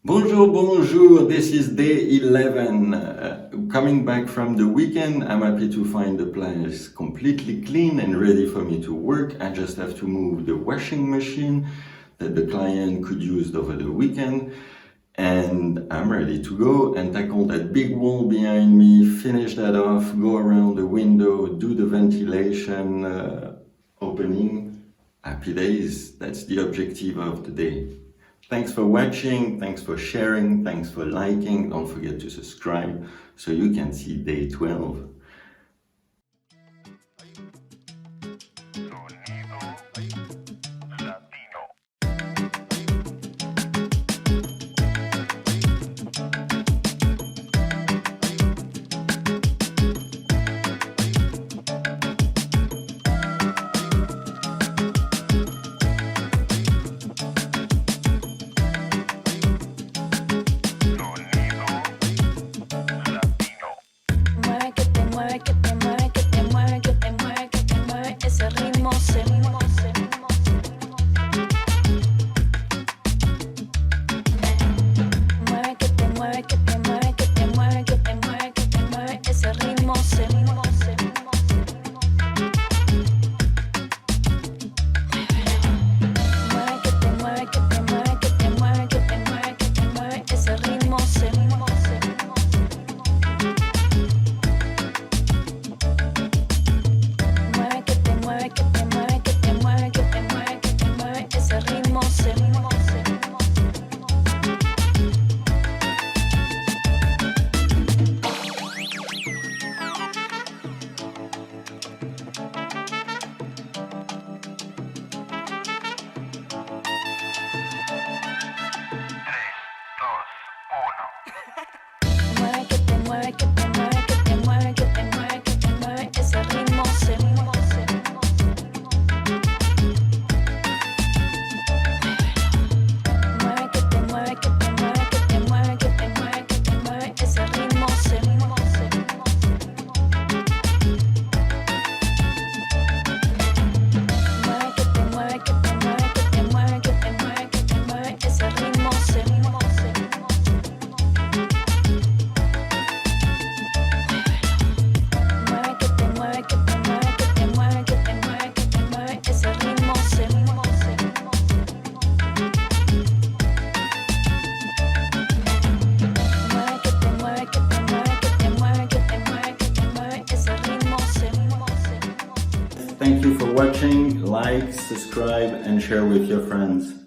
Bonjour, bonjour, this is day 11. Coming back from the weekend, I'm happy to find the place completely clean and ready for me to work. I just have to move the washing machine that the client could use over the weekend. And I'm ready to go and tackle that big wall behind me, finish that off, go around the window, do the ventilation opening. Happy days, that's the objective of the day. Thanks for watching, thanks for sharing, thanks for liking. Don't forget to subscribe so you can see day 12. Thank you for watching, like, subscribe and share with your friends.